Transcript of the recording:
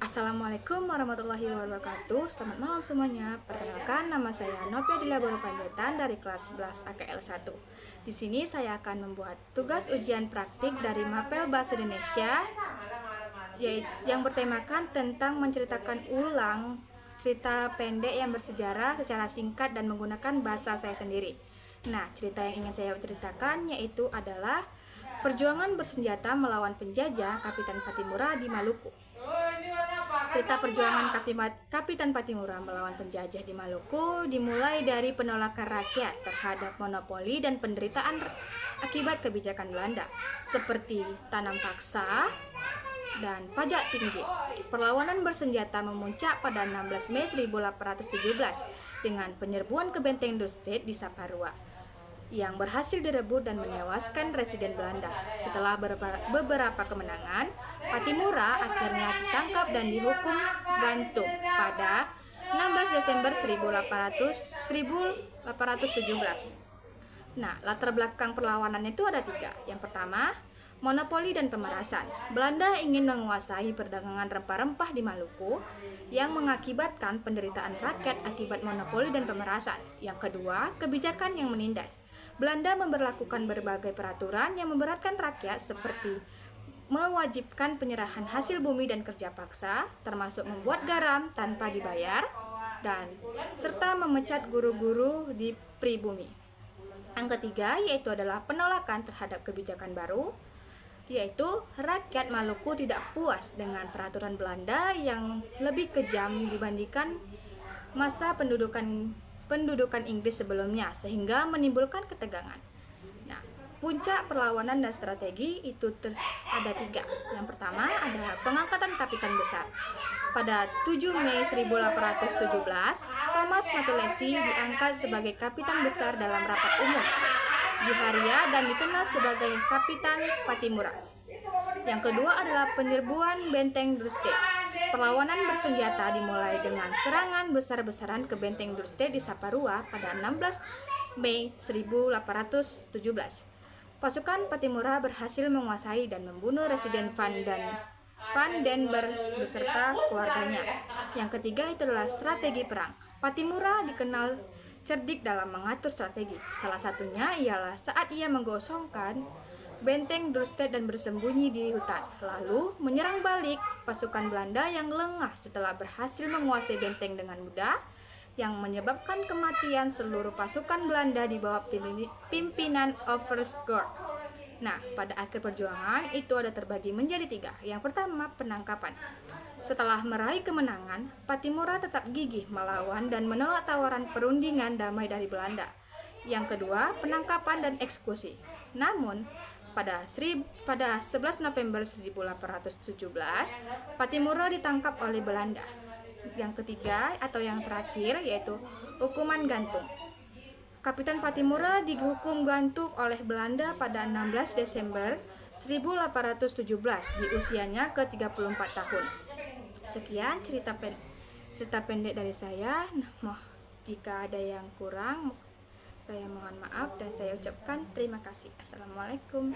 Assalamualaikum warahmatullahi wabarakatuh. Selamat malam semuanya. Perkenalkan, nama saya Novia Dilaboro Panjaitan dari kelas 11 AKL 1. Di sini saya akan membuat tugas ujian praktik dari Mapel Bahasa Indonesia yang bertemakan tentang menceritakan ulang cerita pendek yang bersejarah secara singkat dan menggunakan bahasa saya sendiri. Nah, cerita yang ingin saya ceritakan yaitu adalah perjuangan bersenjata melawan penjajah Kapitan Patimura di Maluku. Cerita perjuangan Kapitan Patimura melawan penjajah di Maluku dimulai dari penolakan rakyat terhadap monopoli dan penderitaan akibat kebijakan Belanda, seperti tanam paksa dan pajak tinggi. Perlawanan bersenjata memuncak pada 16 Mei 1817 dengan penyerbuan ke Benteng Dorstad di Saparua, yang berhasil direbut dan menewaskan residen Belanda. Setelah beberapa kemenangan, Patimura akhirnya ditangkap dan dihukum gantung pada 16 Desember 1817. Nah, latar belakang perlawanan itu ada 3. Yang pertama, monopoli dan pemerasan. Belanda ingin menguasai perdagangan rempah-rempah di Maluku yang mengakibatkan penderitaan rakyat akibat monopoli dan pemerasan. Yang kedua, kebijakan yang menindas. Belanda memberlakukan berbagai peraturan yang memberatkan rakyat, seperti mewajibkan penyerahan hasil bumi dan kerja paksa, termasuk membuat garam tanpa dibayar, dan serta memecat guru-guru di pribumi. Yang ketiga yaitu adalah penolakan terhadap kebijakan baru, yaitu rakyat Maluku tidak puas dengan peraturan Belanda yang lebih kejam dibandingkan masa pendudukan Inggris sebelumnya, sehingga menimbulkan ketegangan. Nah, puncak perlawanan dan strategi itu ada 3. Yang pertama adalah pengangkatan kapitan besar. Pada 7 Mei 1817, Thomas Matulesi diangkat sebagai kapitan besar dalam rapat umum di Haria dan dikenal sebagai Kapitan Patimura. Yang kedua adalah penyerbuan Benteng Dorstad. Perlawanan bersenjata dimulai dengan serangan besar-besaran ke Benteng Dorstad di Saparua pada 16 Mei 1817. Pasukan Patimura berhasil menguasai dan membunuh residen Van den Bers beserta keluarganya. Yang ketiga itu adalah strategi perang. Patimura dikenal cerdik dalam mengatur strategi. Salah satunya ialah saat ia menggosongkan Benteng Dorstad dan bersembunyi di hutan, lalu menyerang balik pasukan Belanda yang lengah setelah berhasil menguasai benteng dengan mudah, yang menyebabkan kematian seluruh pasukan Belanda di bawah pimpinan Oversgord. Nah, pada akhir perjuangan itu ada terbagi menjadi 3. Yang pertama, penangkapan. Setelah meraih kemenangan, Patimura tetap gigih melawan dan menolak tawaran perundingan damai dari Belanda. Yang kedua, penangkapan dan eksekusi. Namun, pada 11 November 1817, Patimura ditangkap oleh Belanda. Yang ketiga atau yang terakhir yaitu hukuman gantung. Kapitan Patimura dihukum gantung oleh Belanda pada 16 Desember 1817 di usianya ke-34 tahun. Sekian cerita pendek dari saya. Jika ada yang kurang, saya mohon maaf dan saya ucapkan terima kasih. Assalamualaikum.